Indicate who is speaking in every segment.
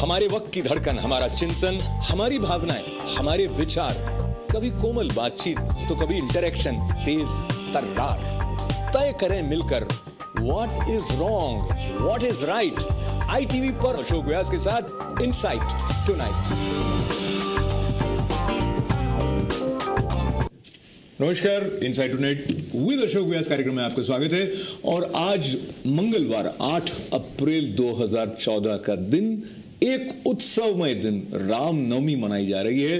Speaker 1: हमारे वक्त की धड़कन, हमारा चिंतन, हमारी भावनाएं, हमारे विचार, कभी कोमल बातचीत तो कभी इंटरेक्शन तेज तर्रार। तय करें मिलकर what is wrong, what is right. ITV पर अशोक व्यास के साथ इनसाइट टुनाइट। नमस्कार, इनसाइट टुनाइट विद अशोक व्यास कार्यक्रम में आपका स्वागत है। और आज मंगलवार 8 अप्रैल 2014 का दिन, एक उत्सवमय दिन, रामनवमी मनाई जा रही है।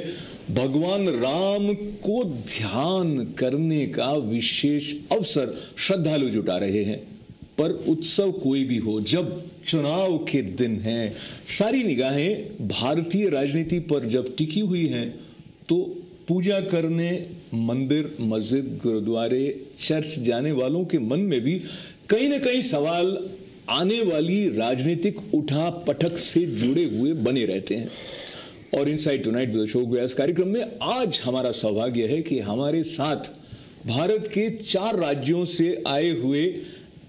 Speaker 1: भगवान राम को ध्यान करने का विशेष अवसर श्रद्धालु जुटा रहे हैं। पर उत्सव कोई भी हो, जब चुनाव के दिन हैं, सारी निगाहें भारतीय राजनीति पर जब टिकी हुई हैं, तो पूजा करने मंदिर, मस्जिद, गुरुद्वारे, चर्च जाने वालों के मन में भी कहीं न कहीं सवाल आने वाली राजनीतिक उठा पटक से जुड़े हुए बने रहते हैं। और इनसाइट टुनाइट विद अशोक व्यास कार्यक्रम में आज हमारा सौभाग्य है कि हमारे साथ भारत के 4 राज्यों से आए हुए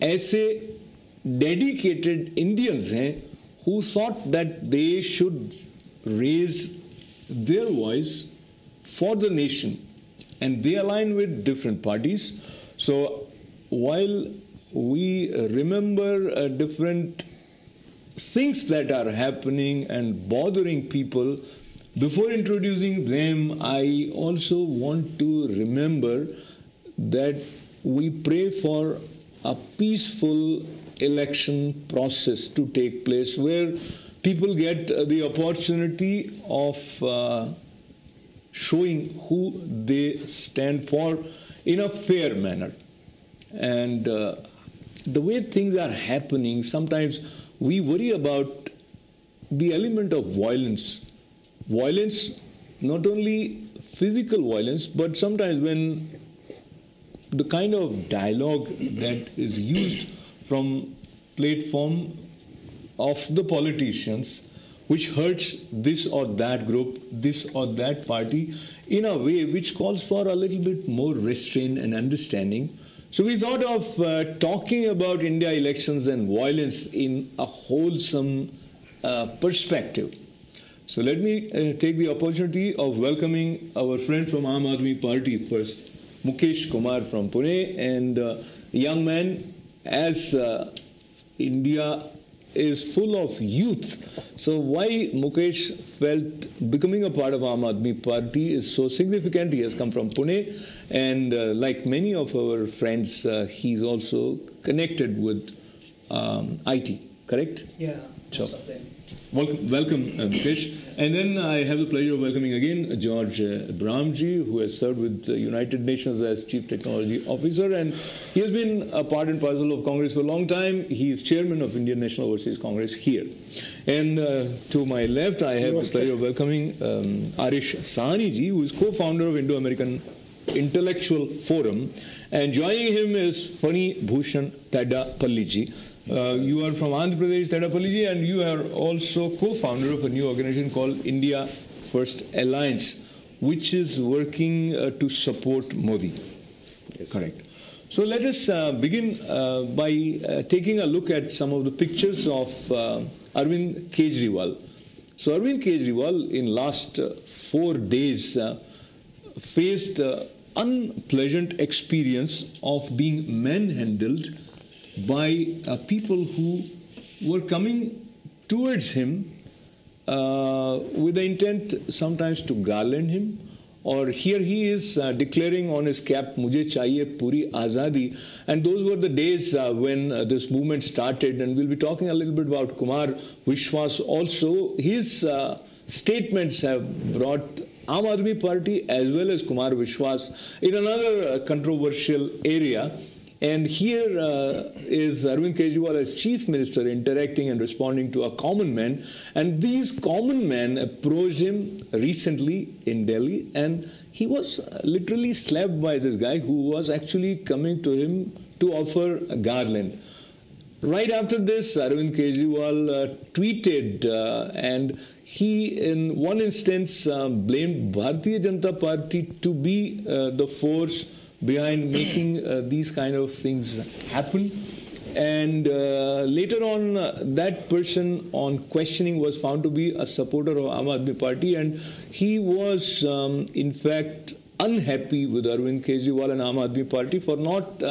Speaker 1: ऐसे डेडिकेटेड इंडियंस हैं who thought that they should raise their voice for the nation, and they align with different parties. So while we remember different things that are happening and bothering people, before introducing them, I also want to remember that we pray for a peaceful election process to take place where people get the opportunity of showing who they stand for in a fair manner. And the way things are happening, sometimes we worry about the element of violence. Violence, not only physical violence, but sometimes when the kind of dialogue that is used from platform of the politicians, which hurts this or that group, this or that party, in a way which calls for a little bit more restraint and understanding. So we thought of talking about India elections and violence in a wholesome perspective. So let me take the opportunity of welcoming our friend from Aam Aadmi Party first, Mukesh Kumar from Pune, and young man, as India is full of youth. So why Mukesh felt becoming a part of Aam Aadmi Party is so significant. He has come from Pune, and like many of our friends, he's also connected with IT, correct?
Speaker 2: Yeah.
Speaker 1: Sure. Welcome, Mukesh. And then I have the pleasure of welcoming again George Brahmji, who has served with the United Nations as Chief Technology Officer, and he has been a part and parcel of Congress for a long time. He is Chairman of Indian National Overseas Congress here. And to my left, I have the pleasure of welcoming Arish Sahani ji, who is co-founder of Indo-American Intellectual Forum, and joining him is Fani Bhushan Tedapalli ji. You are from Andhra Pradesh, Tedapalli ji, and you are also co-founder of a new organization called India First Alliance, which is working to support Modi. Yes. Correct. So let us begin by taking a look at some of the pictures of Arvind Kejriwal. So Arvind Kejriwal in last 4 days faced unpleasant experience of being manhandled by people who were coming towards him with the intent sometimes to garland him, or here he is declaring on his cap, "Mujhe chahiye puri azadi," and those were the days when this movement started. And we'll be talking a little bit about Kumar Vishwas also. His statements have brought Aam Aadmi Party as well as Kumar Vishwas in another controversial area. And here is Arvind Kejriwal as Chief Minister interacting and responding to a common man. And these common men approached him recently in Delhi, and he was literally slapped by this guy who was actually coming to him to offer a garland. Right after this, Arvind Kejriwal tweeted and he in one instance blamed Bharatiya Janata Party to be the force behind making these kind of things happen. And later on, that person on questioning was found to be a supporter of Aam Aadmi Party, and he was, in fact, unhappy with Arvind Kejriwal and Aam Aadmi Party for not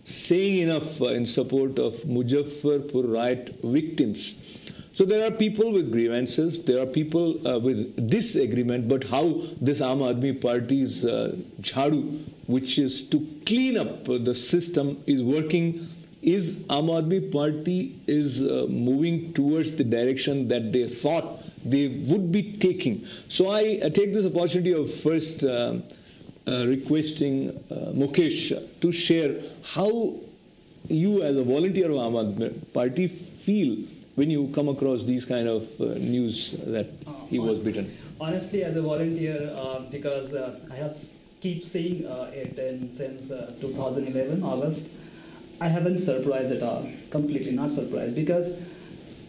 Speaker 1: saying enough in support of Muzaffarpur riot victims. So there are people with grievances, there are people with disagreement, but how this Aam Aadmi Party's Jhadu, which is to clean up the system, is working. Is Aam Aadmi Party is moving towards the direction that they thought they would be taking? So I take this opportunity of first requesting Mukesh to share how you as a volunteer of Aam Aadmi Party feel when you come across these kind of news that he was beaten.
Speaker 2: Honestly, as a volunteer, because I have keep seeing it since 2011 August, I haven't surprised at all, completely not surprised, because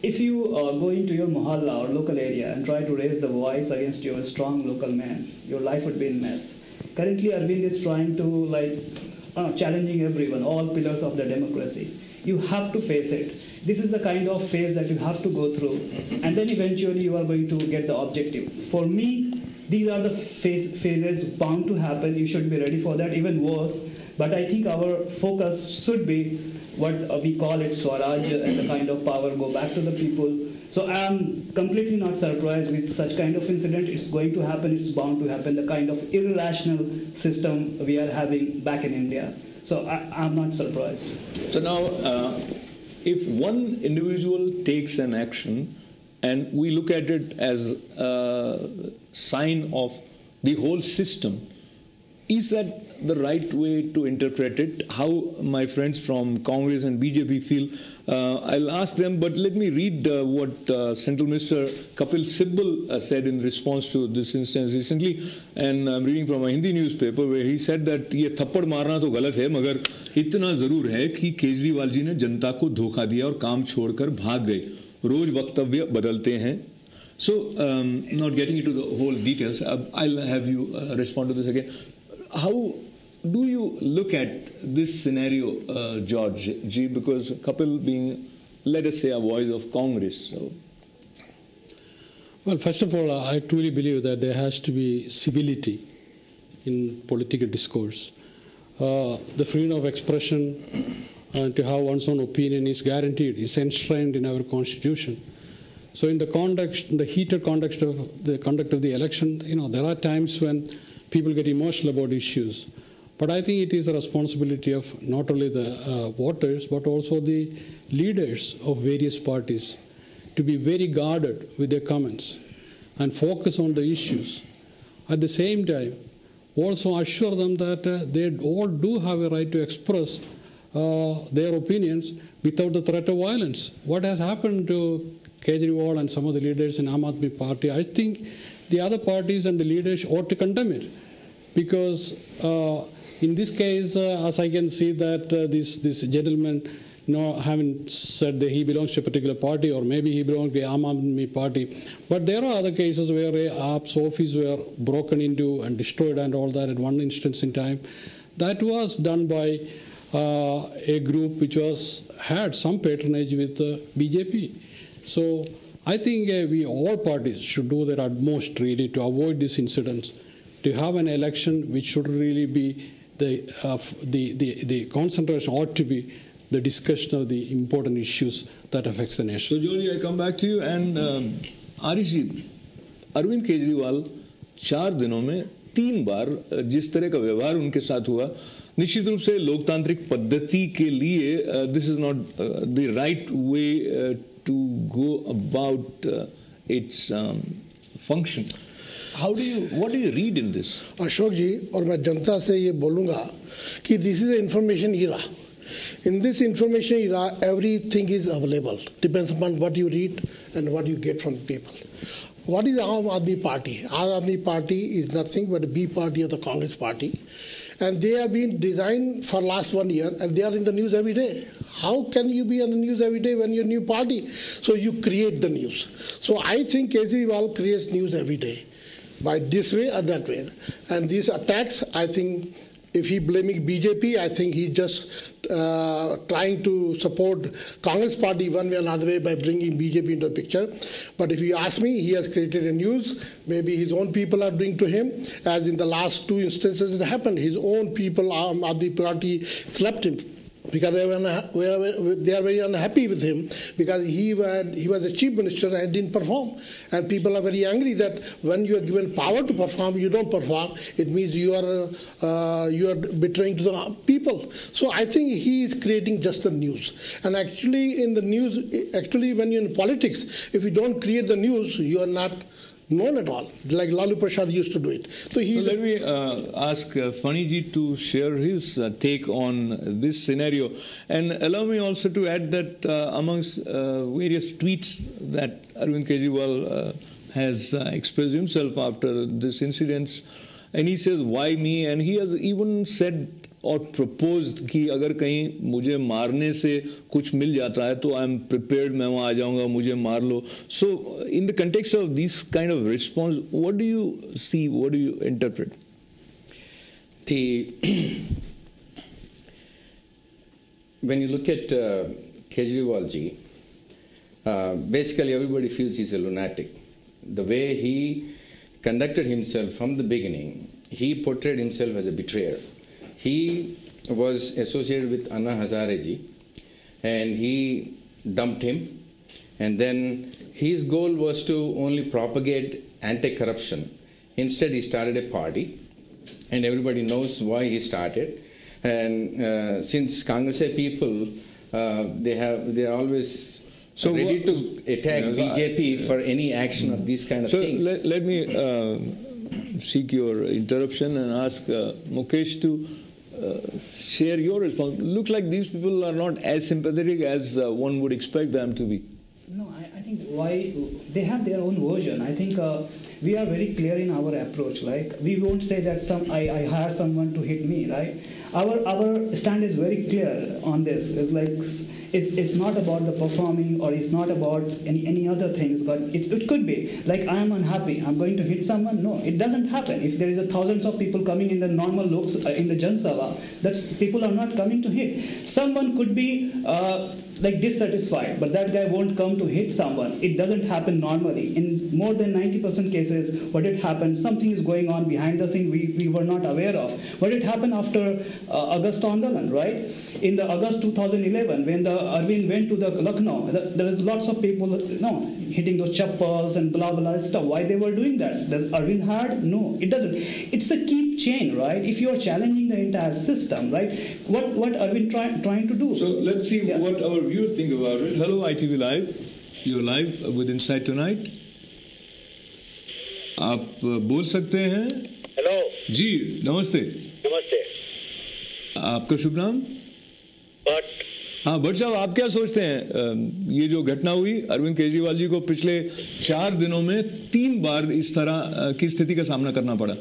Speaker 2: if you go into your mohalla or local area and try to raise the voice against your strong local man, your life would be in mess. Currently, Arvind is trying to challenging everyone, all pillars of the democracy. You have to face it. This is the kind of phase that you have to go through, and then eventually you are going to get the objective. For me, these are the phases bound to happen. You should be ready for that, even worse. But I think our focus should be what we call it Swaraj, and the kind of power go back to the people. So I am completely not surprised with such kind of incident. It's going to happen, it's bound to happen, the kind of irrational system we are having back in India. So I'm not surprised.
Speaker 1: So now, if one individual takes an action and we look at it as a sign of the whole system, is that the right way to interpret it? How my friends from Congress and BJP feel, I'll ask them, but let me read what Central Minister Kapil Sibal said in response to this instance recently, and I'm reading from a Hindi newspaper where he said that ये थप्पड़ मारना तो गलत है, मगर इतना जरूर है कि केजरीवाल जी ने जनता को धोखा दिया और काम छोड़कर भाग गए, रोज वक्तव्य बदलते हैं. So, not getting into the whole details, I'll have you respond to this again. How do you look at this scenario, George G? Because Kapil being, let us say, a voice of Congress. So.
Speaker 3: Well, first of all, I truly believe that there has to be civility in political discourse. The freedom of expression and to have one's own opinion is guaranteed, is enshrined in our constitution. So in the heated context of the conduct of the election, there are times when people get emotional about issues. But I think it is a responsibility of not only the voters, but also the leaders of various parties to be very guarded with their comments and focus on the issues. At the same time, also assure them that they all do have a right to express their opinions without the threat of violence. What has happened to Kejriwal and some of the leaders in Aam Aadmi Party, I think the other parties and the leaders ought to condemn it. Because in this case, as I can see that this gentleman having said that he belongs to a particular party, or maybe he belongs to the Aam Aadmi Party. But there are other cases where AAP's office were broken into and destroyed and all that at one instance in time. That was done by a group which had some patronage with BJP. So I think we all parties should do their utmost really to avoid these incidents, to have an election which should really be the concentration ought to be the discussion of the important issues that affects the nation.
Speaker 1: So George, I come back to you, and Arish ji, Arvind Kejriwal 4 दिनों में 3 बार जिस तरह का व्यवहार उनके साथ हुआ, निश्चित रूप से लोकतांत्रिक पद्धति के लिए this is not the right way to go about its function. What do you read in this?
Speaker 4: Ashok जी, और मैं जनता से ये बोलूँगा कि this is an information era. In this information era, everything is available. Depends upon what you read and what you get from the people. What is Aam Aadmi Party? Aam Aadmi Party is nothing but a B party of the Congress Party. And they have been designed for last 1 year, and they are in the news every day. How can you be on the news every day when you're a new party? So you create the news. So I think Kejriwal creates news every day, by this way or that way. And these attacks, I think, If he blaming BJP, I think he's just trying to support Congress party one way or another way by bringing BJP into the picture. But if you ask me, he has created a news. Maybe his own people are doing to him, as in the last 2 instances it happened. His own people, Aam Aadmi Party, slapped him, because they are very unhappy with him, because he was a chief minister and didn't perform. And people are very angry that when you are given power to perform, you don't perform. It means you are betraying to the people. So I think he is creating just the news. And actually in the news, when you're in politics, if you don't create the news, you are not known at all, like Lalu Prasad used to do it. So
Speaker 1: let me ask Fani ji to share his take on this scenario. And allow me also to add that amongst various tweets that Arvind Kejriwal has expressed himself after this incident, and he says, why me? And he has even said or proposed कि अगर कहीं मुझे मारने से कुछ मिल जाता है तो I'm prepared, मैं वहाँ आ जाऊँगा, मुझे मार लो. So in the context of this kind of response, what do you see, what do you interpret?
Speaker 5: When you look at Kejriwal ji, basically everybody feels he's a lunatic. The way he conducted himself from the beginning, he portrayed himself as a betrayer. He was associated with Anna Hazare ji, and he dumped him. And then his goal was to only propagate anti-corruption. Instead, he started a party, and everybody knows why he started. And since Congress people, they are always ready to attack BJP for any action of these kind of things.
Speaker 1: So let me seek your interruption and ask Mukesh to share your response. Looks like these people are not as sympathetic as one would expect them to be.
Speaker 2: No, I think why they have their own version. I think we are very clear in our approach. Like, we won't say that I hire someone to hit me, right? Our stand is very clear on this. It's like it's not about the performing, or it's not about any other things. But it could be like, I am unhappy, I'm going to hit someone. No, it doesn't happen. If there is thousands of people coming in the normal looks in the Jan Sabha, that's people are not coming to hit. Someone could be like dissatisfied, but that guy won't come to hit someone. It doesn't happen normally. In more than 90% cases, what it happened, something is going on behind the scene we were not aware of. What it happened after August Andolan, right? In the August 2011, when the Arvind went to the Lucknow, there is lots of people, hitting those chappals and blah blah stuff. Why they were doing that? Does Arvind hired? No, it doesn't. It's a keep chain, right? If you are challenging the entire system, right? What Arvind trying to do?
Speaker 1: So let's see what our viewers think about it. Hello, ITV Live. You're live with Insight Tonight. आप बोल सकते हैं.
Speaker 6: Hello
Speaker 1: जी, नमस्ते.
Speaker 6: नमस्ते.
Speaker 1: आपका शुभ नाम?
Speaker 6: भट्ट.
Speaker 1: हाँ भट्ट साहब, आप क्या सोचते हैं, ये जो घटना हुई, अरविंद केजरीवाल जी को पिछले 4 दिनों में 3 बार इस तरह की स्थिति का सामना करना पड़ा?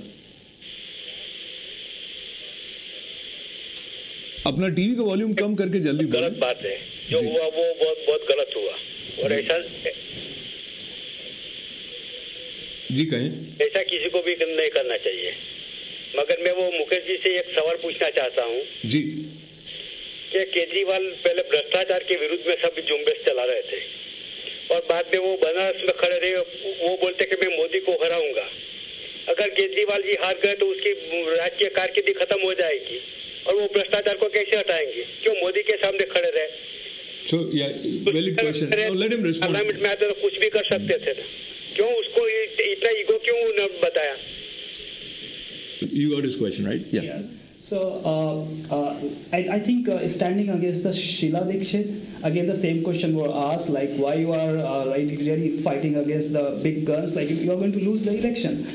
Speaker 1: अपना टीवी का वॉल्यूम कम करके जल्दी बोलें.
Speaker 6: गलत बात है जो हुआ, वो बहुत गलत हुआ, और ऐसा
Speaker 1: जी कहें.
Speaker 6: ऐसा किसी को भी नहीं करना चाहिए. मगर मैं वो मुकेश जी से एक सवाल पूछना चाहता हूँ
Speaker 1: जी,
Speaker 6: कि केजरीवाल पहले भ्रष्टाचार के विरुद्ध में सब झुंबेश चला रहे थे, और बाद में वो बनारस में खड़े रहे, वो बोलते कि मैं मोदी को हराऊंगा. अगर केजरीवाल जी हार गए तो उसकी राजकीय कारकिर्दी खत्म हो जाएगी, और वो भ्रष्टाचार को कैसे हटाएंगे? क्यों मोदी के सामने खड़े रहे?
Speaker 1: So yeah, valid question. Now let him respond.
Speaker 6: Parliament में आते तो कुछ भी कर सकते थे ना, क्यों उसको इतना ईगो क्यों न बताया?
Speaker 1: You got his question, right?
Speaker 2: Yeah. So I think standing against the Sheila Dikshit, again the same question were asked, like why you are really fighting against the big guns, like you are going to lose the election.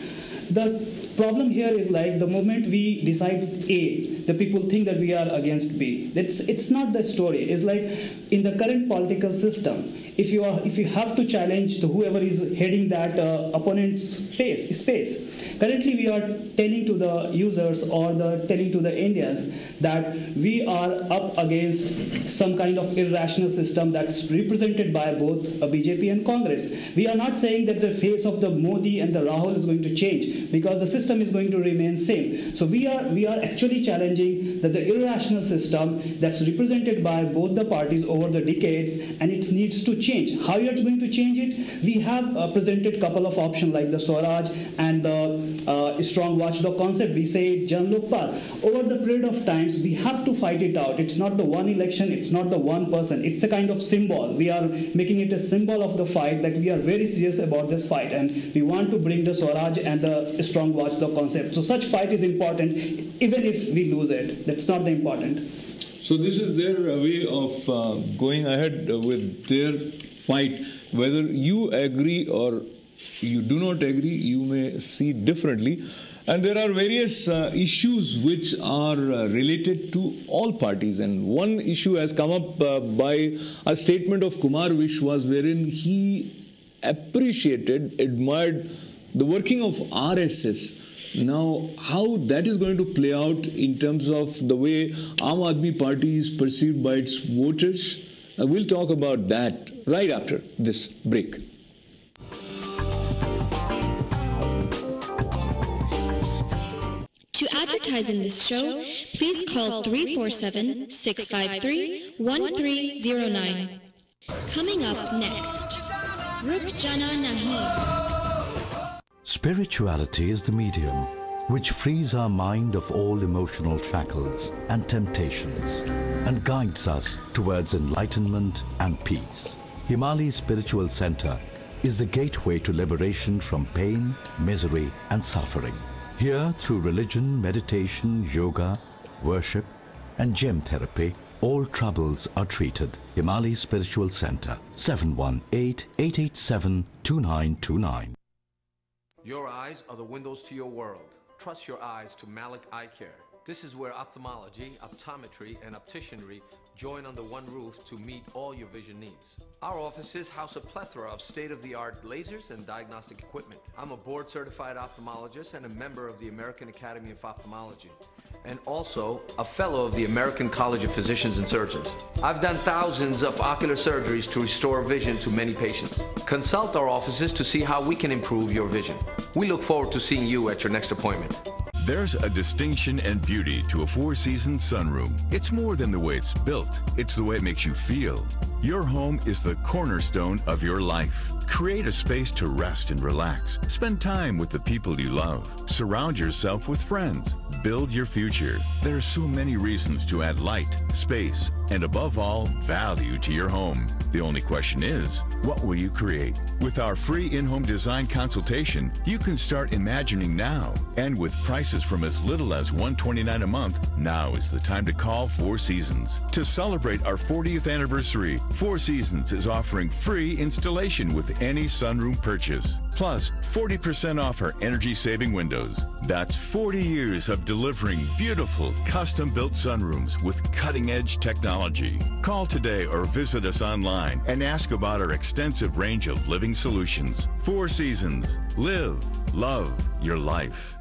Speaker 2: The problem here is like the moment we decide A, the people think that we are against B. It's not the story. It's like in the current political system, if you have to challenge whoever is heading that opponent's space. Currently, we are telling to the users or telling to the Indians that we are up against some kind of irrational system that's represented by both BJP and Congress. We are not saying that the face of the Modi and the Rahul is going to change, because the system is going to remain same. So we are actually challenging that the irrational system that's represented by both the parties over the decades, and it needs to change. How you are going to change it? We have presented a couple of options like the Swaraj and the strong watchdog concept. We say Jan Lokpal. Over the period of times, we have to fight it out. It's not the one election, it's not the one person. It's a kind of symbol. We are making it a symbol of the fight, that we are very serious about this fight, and we want to bring the Swaraj and the strong watchdog concept. So such fight is important, even if we lose it. That's not the important.
Speaker 1: So this is their way of going ahead with their fight. Whether you agree or you do not agree, you may see differently. And there are various issues which are related to all parties. And one issue has come up by a statement of Kumar Vishwas, wherein he appreciated, admired the working of RSS. Now, how that is going to play out in terms of the way Aam Aadmi Party is perceived by its voters, we'll talk about that right after this break.
Speaker 7: To advertise in this show, please call 347-653-1309. Coming up next, Ruk Jana Nahi.
Speaker 8: Spirituality is the medium which frees our mind of all emotional shackles and temptations and guides us towards enlightenment and peace. Himali Spiritual Center is the gateway to liberation from pain, misery, and suffering. Here, through religion, meditation, yoga, worship, and gem therapy, all troubles are treated. Himali Spiritual Center, 718-887-2929.
Speaker 9: Your eyes are the windows to your world. Trust your eyes to Malik Eye Care. This is where ophthalmology, optometry, and opticianry join under one roof to meet all your vision needs. Our offices house a plethora of state-of-the-art lasers and diagnostic equipment. I'm a board-certified ophthalmologist and a member of the American Academy of Ophthalmology, and also a fellow of the American College of Physicians and Surgeons. I've done thousands of ocular surgeries to restore vision to many patients. Consult our offices to see how we can improve your vision. We look forward to seeing you at your next appointment.
Speaker 10: There's a distinction and beauty to a Four Seasons sunroom. It's more than the way it's built, it's the way it makes you feel. Your home is the cornerstone of your life. Create a space to rest and relax. Spend time with the people you love. Surround yourself with friends. Build your future. There are so many reasons to add light, space, and above all, value to your home. The only question is, what will you create? With our free in-home design consultation, you can start imagining now. And with prices from as little as $129 a month, now is the time to call Four Seasons. To celebrate our 40th anniversary, Four Seasons is offering free installation with any sunroom purchase. Plus, 40% off our energy-saving windows. That's 40 years of delivering beautiful, custom-built sunrooms with cutting-edge technology. Call today or visit us online and ask about our extensive range of living solutions. Four Seasons. Live, love your life.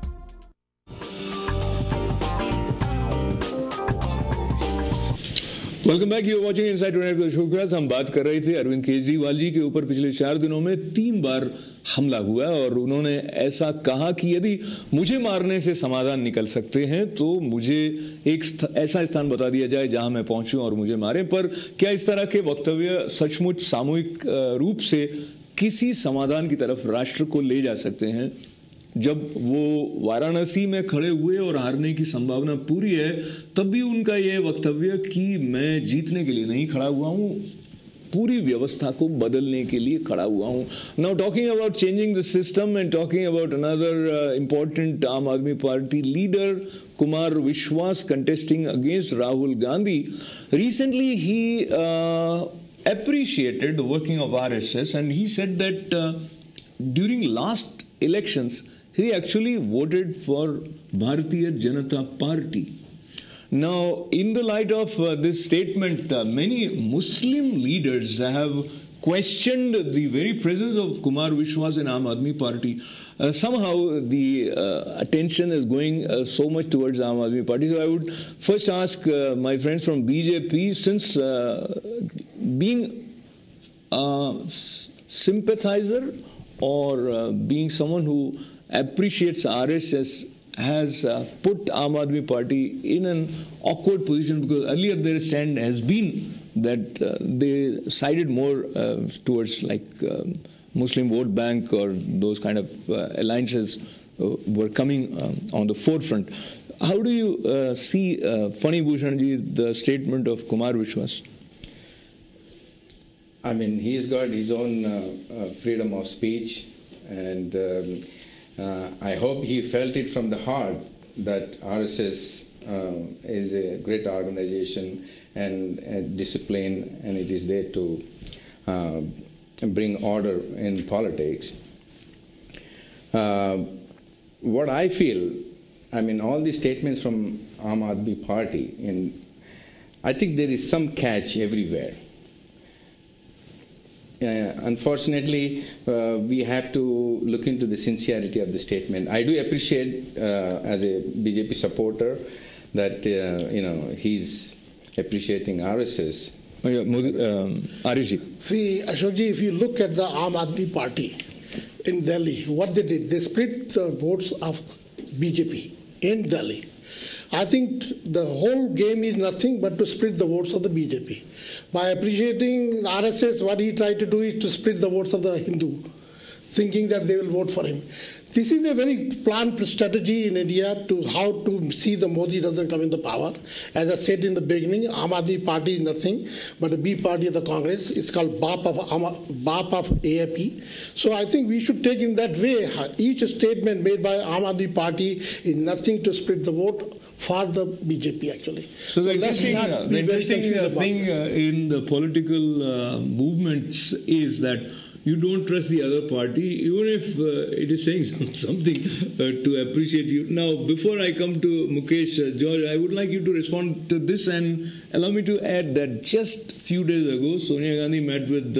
Speaker 1: Welcome back, you are watching inside today with Ashok Vyas. हम बात कर रहे थे अरविंद केजरीवाल जी के ऊपर पिछले 4 दिनों में 3 बार हमला हुआ और उन्होंने ऐसा कहा कि यदि मुझे मारने से समाधान निकल सकते हैं तो मुझे एक ऐसा स्थान बता दिया जाए जहां मैं पहुंचूं और मुझे मारें। पर क्या इस तरह के वक्तव्य सचमुच सामूहिक रूप से किसी समाधान की तरफ राष्ट्र को ले जा सकते हैं? जब वो वाराणसी में खड़े हुए और हारने की संभावना पूरी है, तब भी उनका ये वक्तव्य कि मैं जीतने के लिए नहीं खड़ा हुआ हूं, पूरी व्यवस्था को बदलने के लिए खड़ा हुआ हूं। Now talking about changing the system and talking about another important आम आदमी party leader Kumar Vishwas contesting against Rahul Gandhi. Recently he appreciated the working of RSS and he said that during last elections he actually voted for Bharatiya Janata Party. Now, in the light of this statement, many Muslim leaders have questioned the very presence of Kumar Vishwas in Aam Aadmi Party. Somehow the attention is going so much towards Aam Aadmi Party. So I would first ask my friends from BJP, since being a sympathizer or being someone who appreciates RSS has put Aam Aadmi Party in an awkward position, because earlier their stand has been that they sided more towards like Muslim vote bank, or those kind of alliances were coming on the forefront. How do you see, Fani Bhushan, the statement of Kumar Vishwas?
Speaker 5: I mean, he's got his own freedom of speech, and I hope he felt it from the heart that RSS is a great organization and discipline, and it is there to bring order in politics. What I feel, I mean, all these statements from Aam Aadmi Party, I think there is some catch everywhere. Unfortunately, we have to look into the sincerity of the statement. I do appreciate, as a BJP supporter, that he's appreciating RSS.
Speaker 4: See, Ashokji, if you look at the Aam Aadmi Party in Delhi, what they did, they split the votes of BJP in Delhi. I think the whole game is nothing but to split the votes of the BJP. By appreciating RSS, what he tried to do is to split the votes of the Hindu, thinking that they will vote for him. This is a very planned strategy in India to how to see the Modi doesn't come in the power. As I said in the beginning, Aam Aadmi Party is nothing but a B party of the Congress. It's called BAP of AAP. So I think we should take in that way. Each statement made by Aam Aadmi Party is nothing to split the vote for the BJP, actually.
Speaker 1: So the interesting thing in the political movements is that you don't trust the other party, even if it is saying something to appreciate you. Now, before I come to Mukesh, George, I would like you to respond to this, and allow me to add that just a few days ago, Sonia Gandhi met with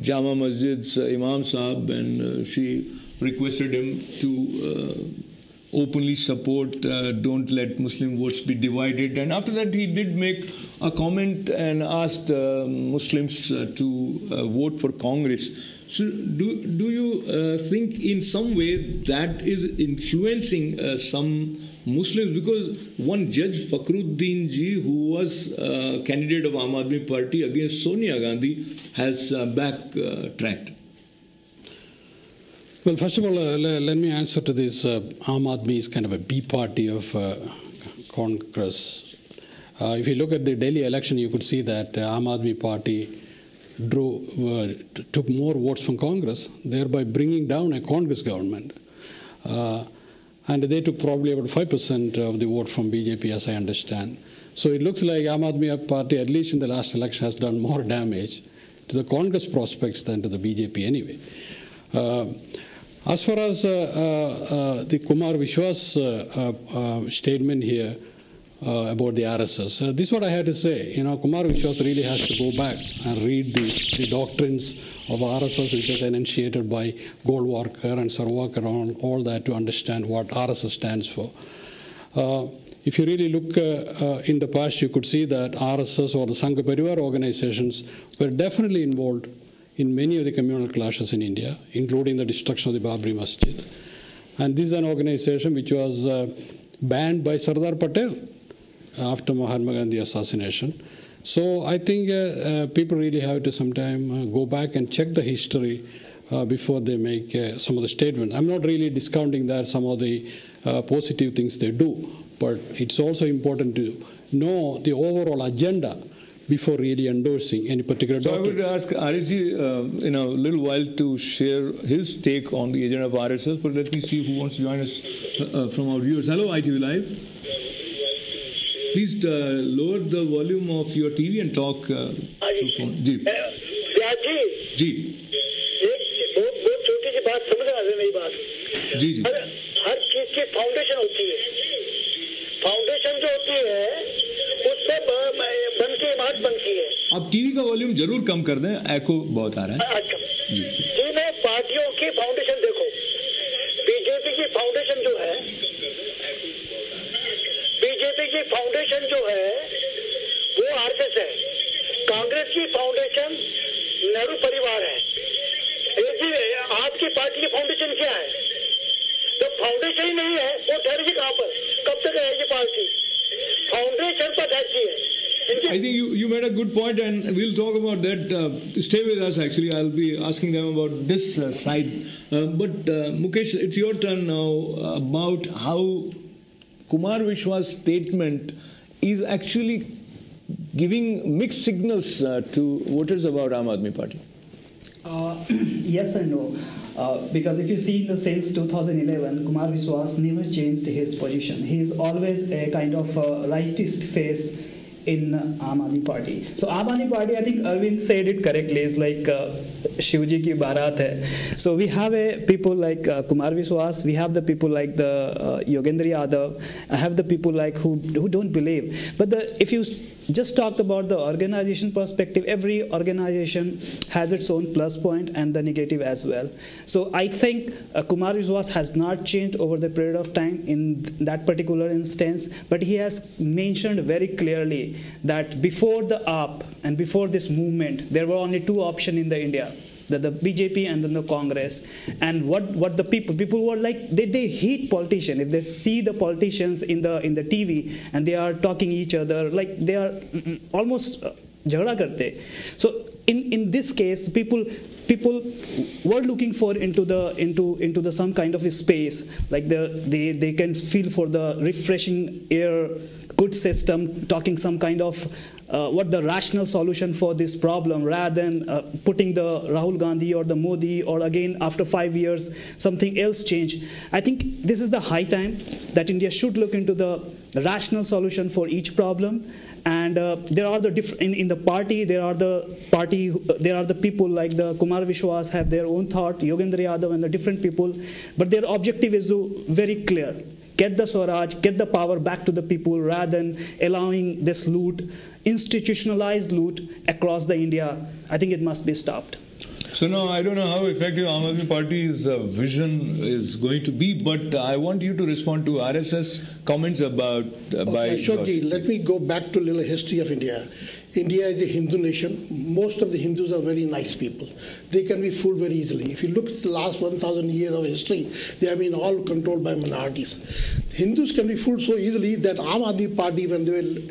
Speaker 1: Jama Masjid's Imam Sahab, and she requested him to openly support, don't let Muslim votes be divided. And after that, he did make a comment and asked Muslims to vote for Congress. So do you think in some way that is influencing some Muslims? Because one Judge Fakhruddin Ji, who was a candidate of Aam Aadmi Party against Sonia Gandhi, has backtracked.
Speaker 3: Well, first of all, let me answer to this. Aam Aadmi is kind of a B party of Congress. If you look at the Delhi election, you could see that Aam Aadmi Party took more votes from Congress, thereby bringing down a Congress government. And they took probably about 5% of the vote from BJP, as I understand. So it looks like Aam Aadmi Party, at least in the last election, has done more damage to the Congress prospects than to the BJP anyway. As far as the Kumar Vishwas statement here about the RSS, this is what I had to say. Kumar Vishwas really has to go back and read the doctrines of RSS, which is enunciated by Golwalkar and Sarwakar and all that, to understand what RSS stands for. If you really look in the past, you could see that RSS or the Sangha Parivar organizations were definitely involved in many of the communal clashes in India, including the destruction of the Babri Masjid. And this is an organization which was banned by Sardar Patel after Mahatma Gandhi assassination. So I think people really have to sometime go back and check the history before they make some of the statements. I'm not really discounting that some of the positive things they do, but it's also important to know the overall agenda before really endorsing any particular doctrine.
Speaker 1: So I would ask RSG in a little while to share his take on the agenda of RSS, but let me see who wants to join us from our viewers. Hello, ITV Live. Please lower the volume of your TV and talk through phone. जी. जी.
Speaker 6: एक बहुत छोटी सी बात समझ आ रही मेरी बात.
Speaker 1: जी जी.
Speaker 6: हर चीज की फाउंडेशन होती है. फाउंडेशन जो होती है उससे बनकी बनती है।
Speaker 1: आप टीवी का वॉल्यूम जरूर कम कर दें, एको बहुत आ रहा है।
Speaker 6: अच्छा, तीनों पार्टियों की फाउंडेशन देखो, बीजेपी की फाउंडेशन जो है, वो आरएसएस है, कांग्रेस की फाउंडेशन नेहरू परिवार है, आपकी पार्टी की फाउंडेशन क्या है? तो फाउंडेशन ही नहीं है, वो ठहरेगी कहाँ पर? कब तक रहेगी पार्टी? फाउंडेशन पर रहती है।
Speaker 1: I think you made a good point, and we'll talk about that. Stay with us. Actually, I'll be asking them about this side. But Mukesh, it's your turn now about how Kumar Vishwa's statement is actually giving mixed signals to voters about Aam Aadmi Party.
Speaker 2: Yes and no. Because if you see since 2011, Kumar Vishwas never changed his position. He is always a kind of rightist face in Aam Aadmi Party. So Aam Aadmi Party, I think Arvind said it correctly, is like Shivji ki Bharat hai. So we have people like Kumar Vishwas, we have the people like the Yogendra Yadav, I have the people like who don't believe. But if you just talk about the organization perspective, every organization has its own plus point and the negative as well. So I think Kumar Vishwas has not changed over the period of time in that particular instance, but he has mentioned very clearly that before the AAP and before this movement, there were only two options in the India. The BJP and then the Congress. And what the people were like, they hate politicians. If they see the politicians in the TV and they are talking each other, like they are almost jhagda karte. So in this case, the people were looking for into the some kind of a space, like they can feel for the refreshing air, good system, talking some kind of what the rational solution for this problem, rather than putting the Rahul Gandhi or the Modi, or again after 5 years something else change. I think this is the high time that India should look into the rational solution for each problem. And there are the in the party. There are the people like the Kumar Vishwas have their own thought, Yogendra Yadav and the different people. But their objective is very clear: get the Swaraj, get the power back to the people, rather than allowing this loot, institutionalized loot across the India. I think it must be stopped.
Speaker 1: So now I don't know how effective Aam Aadmi Party's vision is going to be, but I want you to respond to RSS comments about by
Speaker 4: Ashokji, let me go back to a little history of India. India is a Hindu nation. Most of the Hindus are very nice people. They can be fooled very easily. If you look at the last 1,000 years of history, they have been all controlled by minorities. Hindus can be fooled so easily that Aam Aadmi Party, when they were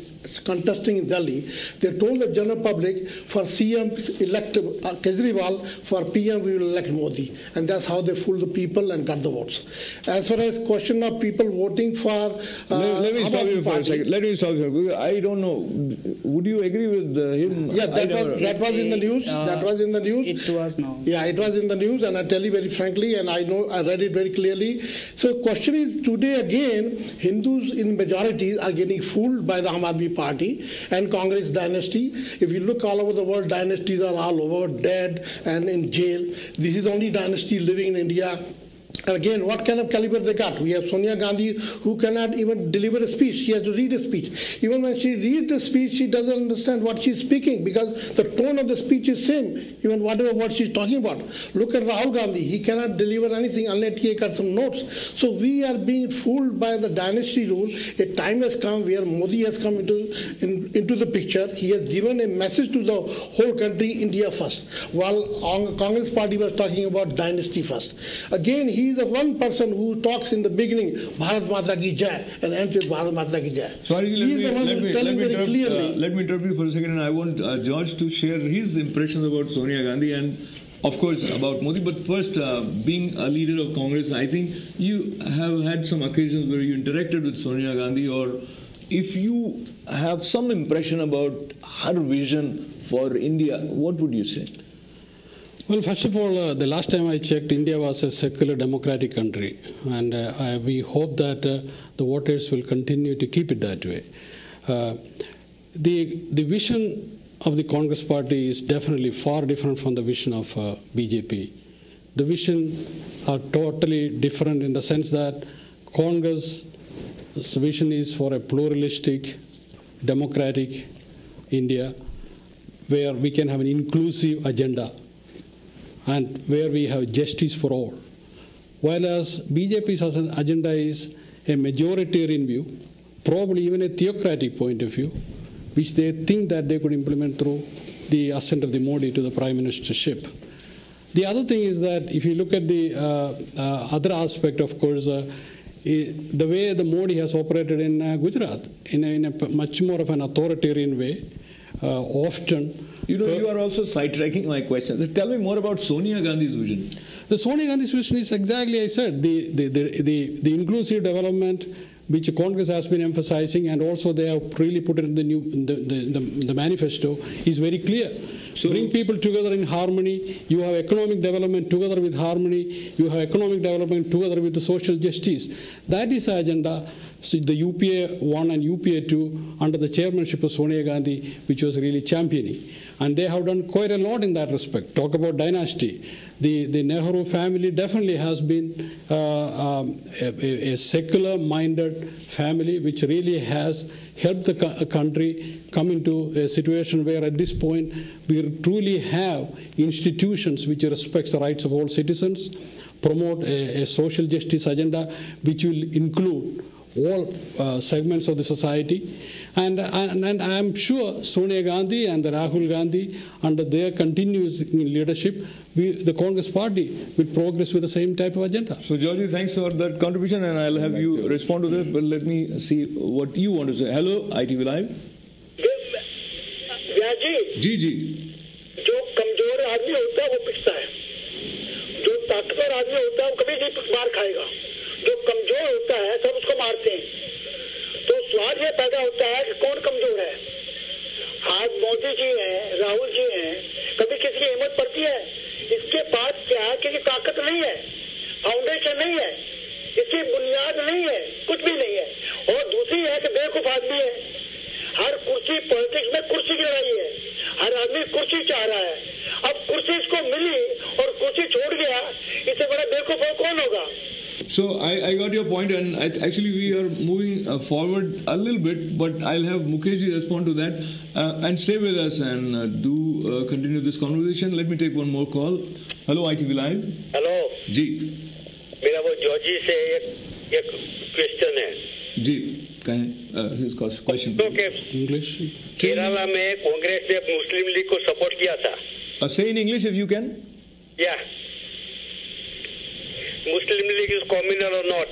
Speaker 4: contesting in Delhi, they told the general public, for CM elect Kejriwal, for PM we will elect Modi. And that's how they fooled the people and got the votes. As far as question of people voting for
Speaker 1: let me stop you for a second. Let me stop you. I don't know. Would you agree with him?
Speaker 4: Yeah, that was in the news. That was in the news.
Speaker 2: It was now.
Speaker 4: Yeah, it was in the news, and I tell you very frankly, and I know I read it very clearly. So question is, today again, Hindus in majority are getting fooled by the Aam Aadmi Party and Congress dynasty. If you look all over the world, dynasties are all over, dead and in jail. This is the only dynasty living in India. Again, what kind of caliber they got? We have Sonia Gandhi, who cannot even deliver a speech. She has to read a speech. Even when she reads the speech, she doesn't understand what she's speaking, because the tone of the speech is same, even whatever what she's talking about. Look at Rahul Gandhi. He cannot deliver anything unless he got some notes. So we are being fooled by the dynasty rule. A time has come where Modi has come into the picture. He has given a message to the whole country, India first, while Congress party was talking about dynasty first. Again, he is the one person who talks in the beginning, Bharat Mata ki Jai, and ends with Bharat Mata ki Jai.
Speaker 1: Sorry, let me interrupt you for a second, and I want George to share his impressions about Sonia Gandhi and, of course, about Modi. But first, being a leader of Congress, I think you have had some occasions where you interacted with Sonia Gandhi, or if you have some impression about her vision for India, what would you say?
Speaker 3: Well, first of all, the last time I checked, India was a secular democratic country, and we hope that the voters will continue to keep it that way. The vision of the Congress party is definitely far different from the vision of BJP. The vision are totally different in the sense that Congress' vision is for a pluralistic democratic India, where we can have an inclusive agenda and where we have justice for all. Whereas BJP's agenda is a majoritarian view, probably even a theocratic point of view, which they think that they could implement through the ascent of the Modi to the prime ministership. The other thing is that if you look at the other aspect, of course, the way the Modi has operated in Gujarat, in a much more of an authoritarian way, often.
Speaker 1: You are also sidetracking my questions. Tell me more about Sonia Gandhi's vision.
Speaker 3: The Sonia Gandhi's vision is exactly, I said, the inclusive development which Congress has been emphasizing, and also they have really put it in the manifesto, is very clear. So bring people together in harmony. You have economic development together with harmony. You have economic development together with the social justice. That is the agenda. So the UPA 1 and UPA 2 under the chairmanship of Sonia Gandhi, which was really championing. And they have done quite a lot in that respect. Talk about dynasty. The Nehru family definitely has been a secular-minded family which really has helped the country come into a situation where at this point we truly have institutions which respects the rights of all citizens, promote a social justice agenda which will include all segments of the society. And I'm sure Sonia Gandhi and Rahul Gandhi, under their continuous leadership, the Congress party will progress with the same type of agenda.
Speaker 1: So, Georgie, thanks for that contribution, and I'll have you respond to that. But let me see what you want to say. Hello, ITV Live. जी जी
Speaker 6: जो कमजोर आदमी होता है वो पिटता है, जो ताकतवर आदमी होता है वो कभी नहीं मार खाएगा, जो कमजोर होता है सब उसको मारते हैं। तो सवाल ये पैदा होता है कि कौन कमजोर है। आज मोदी जी हैं, राहुल जी हैं, कभी किसी की हिम्मत पड़ती है? इसके पास क्या है कि ताकत नहीं है, फाउंडेशन नहीं है, इसकी बुनियाद नहीं है, कुछ भी नहीं है। और दूसरी है कि बेवकूफ आदमी है। हर कुर्सी, पॉलिटिक्स में कुर्सी की लड़ाई है, हर आदमी कुर्सी चाह रहा है। अब कुर्सी इसको मिली और कुर्सी छोड़ गया, इससे बड़ा बेवकूफ और कौन होगा?
Speaker 1: So I got your point, and actually we are moving forward a little bit, but I'll have Mukeshji respond to that, and stay with us and do continue this conversation. Let me take one more call. Hello, ITV Live.
Speaker 6: Hello
Speaker 1: जी,
Speaker 6: मेरा वो Georgy से एक question है
Speaker 1: जी, कहें his question.
Speaker 3: English.
Speaker 6: Kerala में कांग्रेस ने मुस्लिम league को सपोर्ट किया था.
Speaker 1: Say in English if you can.
Speaker 6: Yeah. Muslim League is communal or not?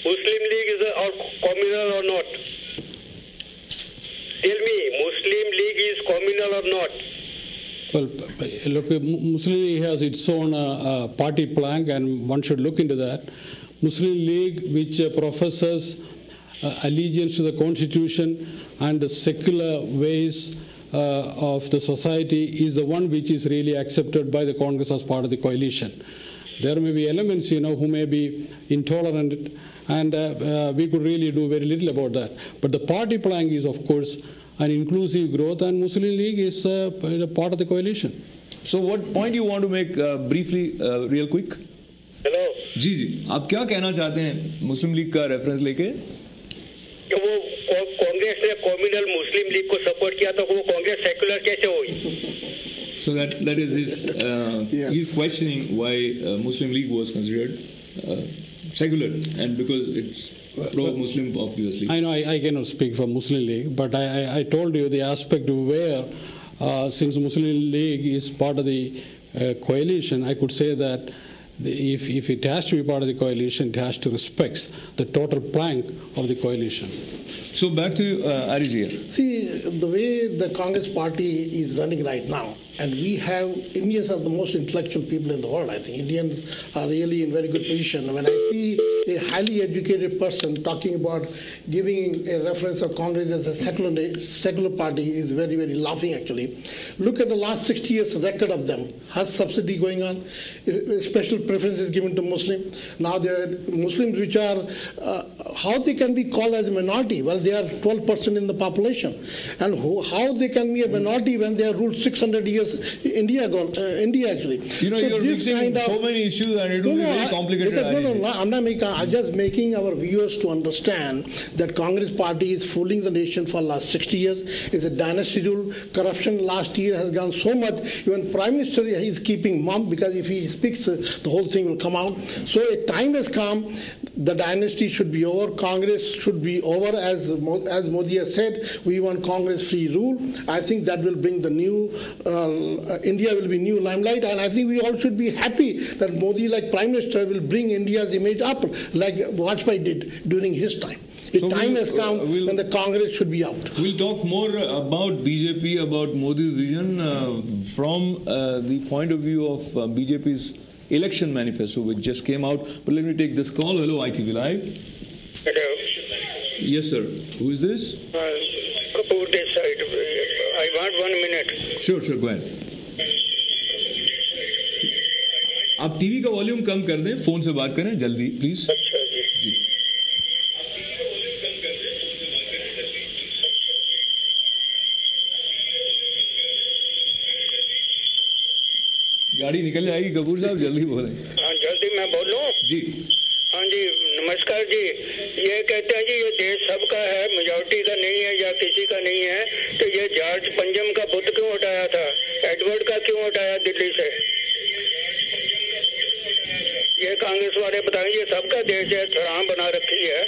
Speaker 6: Muslim League is communal or not? Tell me, Muslim League is communal or not?
Speaker 3: Well, look, Muslim League has its own party plank, and one should look into that. Muslim League, which professes allegiance to the Constitution and the secular ways of the society, is the one which is really accepted by the Congress as part of the coalition. There may be elements, who may be intolerant, and we could really do very little about that. But the party plank is, of course, an inclusive growth, and Muslim League is part of the coalition.
Speaker 1: So what point you want to make briefly, real quick?
Speaker 6: Hello.
Speaker 1: जी जी, आप क्या कहना चाहते हैं मुस्लिम league का reference लेके?
Speaker 6: कि वो कांग्रेस ने कम्युनल मुस्लिम लीग को सपोर्ट किया तो वो कांग्रेस सेक्युलर कैसे हुई?
Speaker 1: So that is his,
Speaker 4: yes.
Speaker 1: He's questioning why Muslim League was considered secular, and because it's pro-Muslim, obviously.
Speaker 3: I know I cannot speak for Muslim League, but I told you the aspect where, since Muslim League is part of the coalition, I could say that if it has to be part of the coalition, it has to respect the total plank of the coalition.
Speaker 1: So back to Arijia.
Speaker 4: See, the way the Congress party is running right now, and we have, Indians are the most intellectual people in the world. I think Indians are really in very good position. When I see a highly educated person talking about giving a reference of Congress as a secular party is very, very laughing actually. Look at the last 60 years record of them. Has subsidy going on, special preferences given to Muslim. Now there are Muslims which are, how they can be called as a minority? Well, they are 12% in the population. And how they can be a minority when they are ruled 600 years India actually.
Speaker 1: You know,
Speaker 4: so
Speaker 1: you're mixing so many issues and it will be very complicated.
Speaker 4: I'm just making our viewers to understand that Congress party is fooling the nation for the last 60 years. It's a dynasty rule. Corruption last year has gone so much. Even Prime Minister is keeping mum because if he speaks, the whole thing will come out. So a time has come. The dynasty should be over. Congress should be over. As Modi has said, we want Congress-free rule. I think that will bring the new India will be new limelight, and I think we all should be happy that Modi, like Prime Minister, will bring India's image up, like Vajpayee did during his time. The time has come when the Congress should be out.
Speaker 1: We'll talk more about BJP, about Modi's vision from the point of view of BJP's election manifesto, which just came out. But let me take this call. Hello, ITV Live.
Speaker 6: Hello.
Speaker 1: Yes, sir. Who is this?
Speaker 6: Kapoor this side. I want 1 minute.
Speaker 1: Sure, go ahead. आप TV का volume कम कर दें, phone से बात करें जल्दी please.
Speaker 6: अच्छा जी.
Speaker 1: गाड़ी निकल जाएगी. कपूर साहब जल्दी बोलें.
Speaker 6: हाँ, जल्दी मैं बोलूं
Speaker 1: जी.
Speaker 6: हाँ जी, नमस्कार जी. ये कहते हैं जी ये देश सबका है, मेजॉरिटी का नहीं है या किसी का नहीं है, तो ये जॉर्ज पंजम का बुत क्यों हटाया था, एडवर्ड का क्यों हटाया दिल्ली से? ये कांग्रेस वाले बताएं. ये सबका देश है, सराह बना रखी है.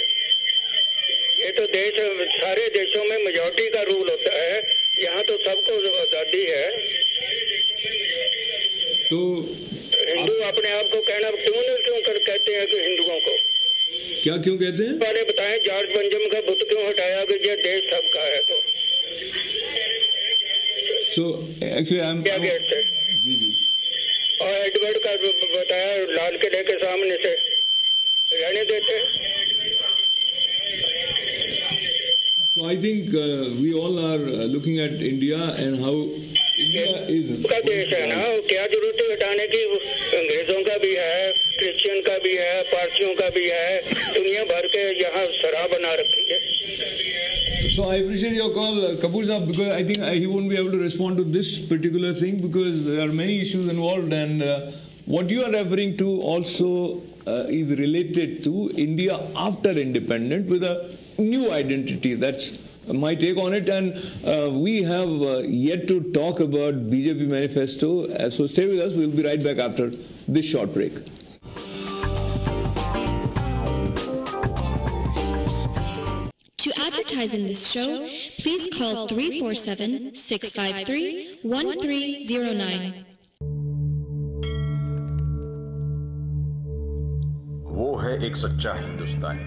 Speaker 6: ये तो देश सारे देशों में मेजॉरिटी का रूल होता है, यहाँ तो सबको आजादी है.
Speaker 1: तो
Speaker 6: हिंदू अपने आप को कहना क्यों कहते हैं कि हिंदुओं को
Speaker 1: क्या क्यों कहते हैं?
Speaker 6: वाले बताएं जॉर्ज पंजम का बुत क्यों हटाया कि ये देश सबका है. तो
Speaker 1: एक्चुअली आई एम
Speaker 6: गेट से
Speaker 1: जी.
Speaker 6: और एडवर्ड का बताया लाल किले के सामने से रहने देते.
Speaker 1: So I think we all are looking at India and how India is.
Speaker 6: का देश है ना, क्या जरूरत है हटाने की? अंग्रेजों का भी है, क्रिश्चियन का भी है, पारसियों का भी है, दुनिया भर के यहाँ शराब बना रखी है.
Speaker 1: So I appreciate your call, Kapoor Saab, because I think he won't be able to respond to this particular thing because there are many issues involved, and what you are referring to also is related to India after independence with a new identity. That's my take on it, and we have yet to talk about BJP manifesto. So stay with us. We'll be right back after this short break.
Speaker 7: To advertise in this show, please call 347-653-1309.
Speaker 11: वो है एक सच्चा हिंदुस्तानी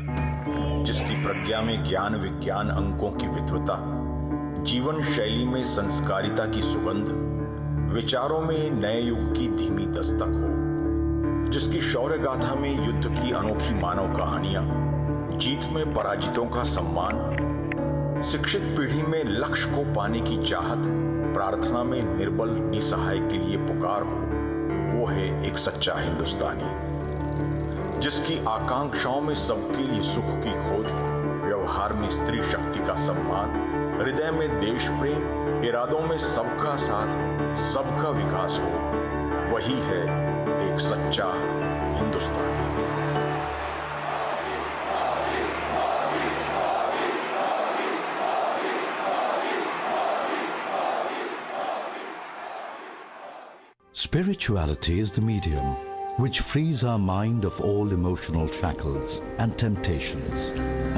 Speaker 11: जिसकी प्रज्ञा में ज्ञान विज्ञान अंकों की विद्वता, जीवन शैली में संस्कारिता की सुगंध, विचारों में नए युग की धीमी दस्तक हो, जिसकी शौर्य गाथा में युद्ध की अनोखी मानव कहानियां, जीत में पराजितों का सम्मान, शिक्षित पीढ़ी में लक्ष्य को पाने की चाहत, प्रार्थना में निर्बल निसहाय के लिए पुकार हो, वो है एक सच्चा हिंदुस्तानी जिसकी आकांक्षाओं में सबके लिए सुख की खोज, व्यवहार में स्त्री शक्ति का सम्मान, हृदय में देश प्रेम, इरादों में सबका साथ, सबका विकास हो, वही है एक सच्चा हिंदुस्तानी.
Speaker 8: Spirituality is the medium which frees our mind of all emotional shackles and temptations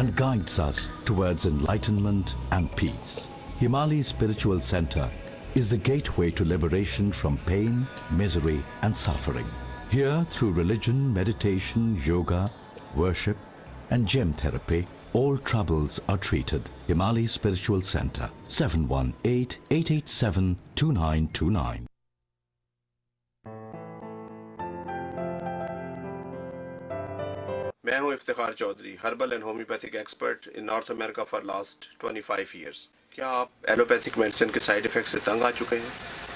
Speaker 8: and guides us towards enlightenment and peace. Himali Spiritual Center is the gateway to liberation from pain, misery and suffering. Here, through religion, meditation, yoga, worship and gem therapy, all troubles are treated. Himali Spiritual Center, 718-887-2929.
Speaker 12: मैं हूं Iftikhar Chaudhry, herbal and homeopathic expert in North America for last 25 years. क्या आप allopathic medicine के side effect से तंग आ चुके हैं?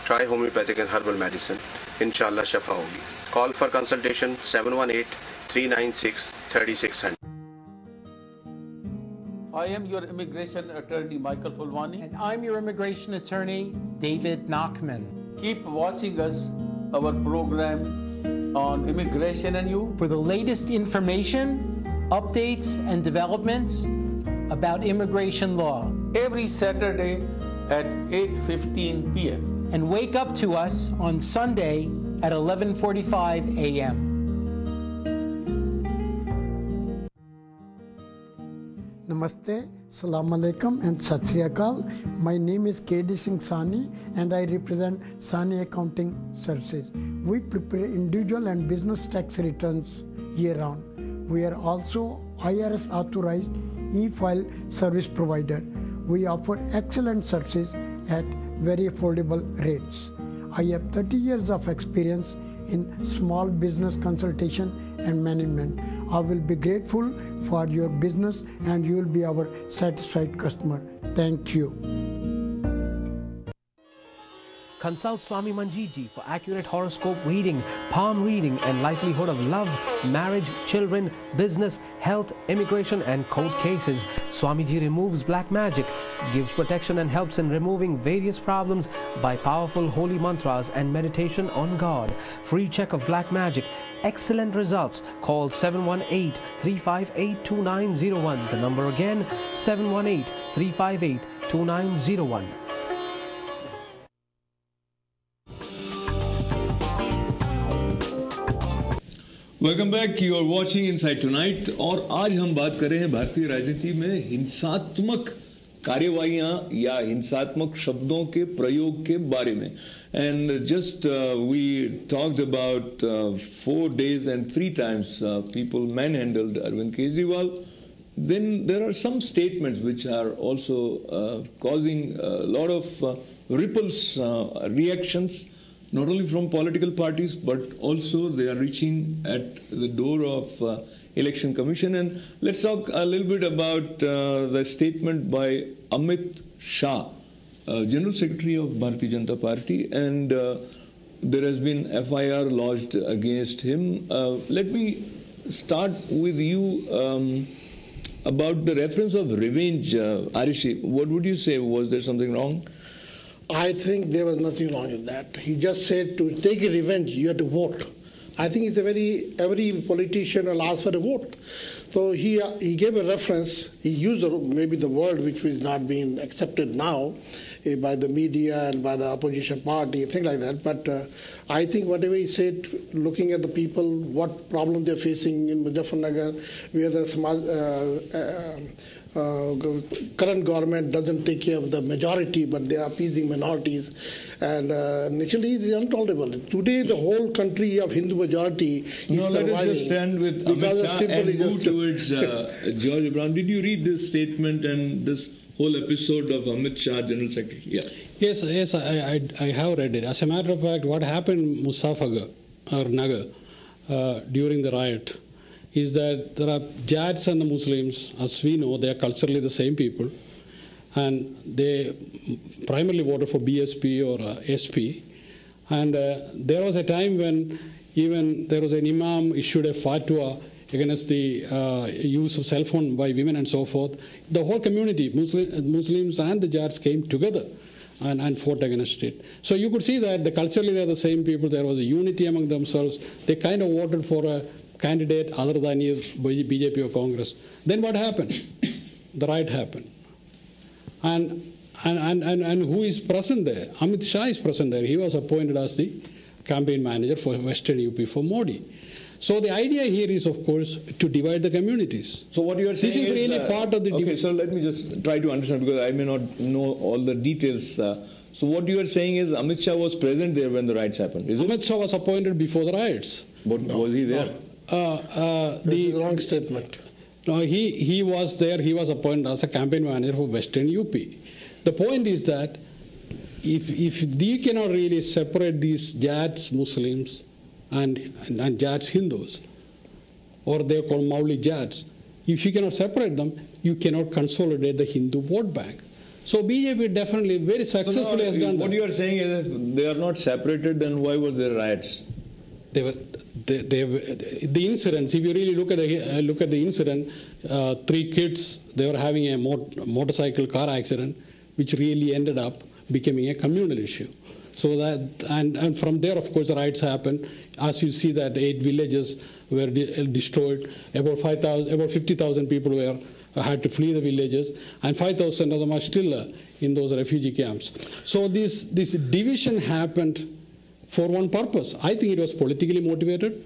Speaker 12: Try homeopathic and herbal medicine, इंशाल्लाह शफा होगी. Call for consultation 718-396-3600.
Speaker 13: I am your immigration attorney, Michael Fulwani.
Speaker 14: And I'm your immigration attorney, David Nachman.
Speaker 13: keep watching us, our program on immigration and you.
Speaker 14: For the latest information, updates, and developments about immigration law.
Speaker 13: Every Saturday at 8:15 p.m.
Speaker 14: And wake up to us on Sunday at 11:45 a.m.
Speaker 15: Namaste, Salam Alaikum and Sat Sri Akal. My name is K.D. Singh Sani and I represent Sani Accounting Services. We prepare individual and business tax returns year round. We are also IRS authorized e-file service provider. We offer excellent services at very affordable rates. I have 30 years of experience in small business consultation and management. I will be grateful for your business and you will be our satisfied customer. Thank you.
Speaker 16: Consult Swami Manjeet Ji for accurate horoscope reading, palm reading and likelihood of love, marriage, children, business, health, immigration and court cases. Swamiji removes black magic, gives protection and helps in removing various problems by powerful holy mantras and meditation on God. Free check of black magic. Excellent results. Call 718-358-2901. The number again, 718-358-2901.
Speaker 1: Welcome back. You are watching inside tonight और आज हम बात कर रहे हैं भारतीय राजनीति में हिंसात्मक कार्यवाहियां या हिंसात्मक शब्दों के प्रयोग के बारे में. And just we talked about 4 days and 3 times people manhandled Arvind Kejriwal. Then there are some statements which are also causing a lot of ripples, reactions, not only from political parties, but also they are reaching at the door of Election Commission. And let's talk a little bit about the statement by Amit Shah, General Secretary of Bharatiya Janata Party, and there has been FIR lodged against him. Let me start with you about the reference of revenge. Arishi, what would you say? Was there something wrong?
Speaker 4: I think there was nothing wrong with that. He just said to take a revenge, you have to vote. I think it's every politician will ask for a vote. So he gave a reference. He used maybe the word which is not being accepted now by the media and by the opposition party, things like that. But I think whatever he said, looking at the people, what problem they're facing in Muzaffarnagar, where the current government doesn't take care of the majority, but they are appeasing minorities. And naturally, it is intolerable. Today, the whole country of Hindu majority is surviving.
Speaker 1: Let us just stand with Amit Shah and move towards George Abraham. Did you read this statement and this whole episode of Amit Shah, General Secretary? Yeah.
Speaker 3: Yes, I have read it. As a matter of fact, what happened in Muzaffarnagar during the riot is that there are Jats and the Muslims, as we know, they are culturally the same people, and they primarily voted for BSP or SP. And there was a time when even there was an imam issued a fatwa against the use of cell phone by women and so forth. The whole community, Muslims and the Jats, came together and fought against it. So you could see that culturally they are the same people. There was a unity among themselves. They kind of voted for a candidate other than BJP or Congress. Then what happened? The riot happened. And who is present there? Amit Shah is present there. He was appointed as the campaign manager for Western UP for Modi. So the idea here is, of course, to divide the communities.
Speaker 1: So what you are saying
Speaker 3: this is really part of the
Speaker 1: okay, so let me just try to understand, because I may not know all the details. So what you are saying is Amit Shah was present there when the riots happened, is it?
Speaker 3: Amit Shah was appointed before the riots.
Speaker 1: But was he there?
Speaker 4: This is the wrong statement.
Speaker 3: No, he was there. He was appointed as a campaign manager for Western UP. The point is that if you cannot really separate these Jats Muslims and Jats Hindus, or they are called Mauli Jats, if you cannot separate them, you cannot consolidate the Hindu vote bank. So BJP definitely very successfully has done that.
Speaker 1: What you are saying is if they are not separated, then why were there riots?
Speaker 3: The incidents, if you really look at the incident, 3 kids, they were having a motorcycle car accident, which really ended up becoming a communal issue. So that, and from there, of course, the riots happened. As you see that 8 villages were destroyed, about 50,000 people had to flee the villages, and 5,000 of them are still in those refugee camps. So this division happened for one purpose. I think it was politically motivated.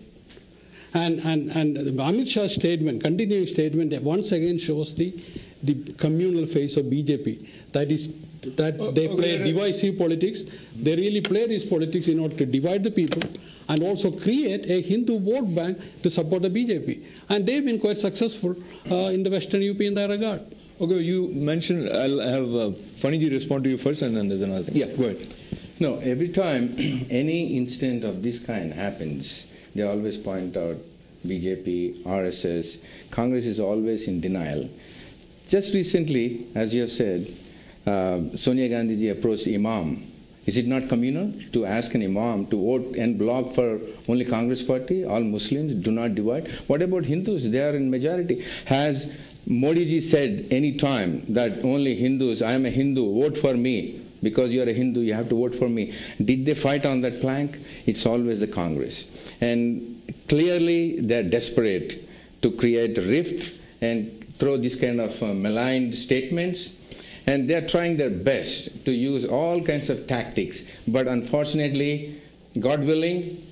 Speaker 3: And Amit Shah's statement, continuing statement, once again shows the communal face of BJP. That is, that they play divisive politics. They really play this politics in order to divide the people and also create a Hindu vote bank to support the BJP. And they've been quite successful in the Western UP in that regard.
Speaker 1: Okay, you mentioned, I'll have Faniji respond to you first, and then there's another thing. Yeah, go ahead.
Speaker 5: No, every time any incident of this kind happens, they always point out BJP, RSS, Congress is always in denial. Just recently, as you have said, Sonia Gandhi ji approached Imam. Is it not communal to ask an Imam to vote and block for only Congress party? All Muslims do not divide. What about Hindus? They are in majority. Has Modi ji said any time that only Hindus, I am a Hindu, vote for me? Because you are a Hindu, you have to vote for me. Did they fight on that plank? It's always the Congress. And clearly they're desperate to create a rift and throw this kind of maligned statements. And they're trying their best to use all kinds of tactics. But unfortunately, God willing,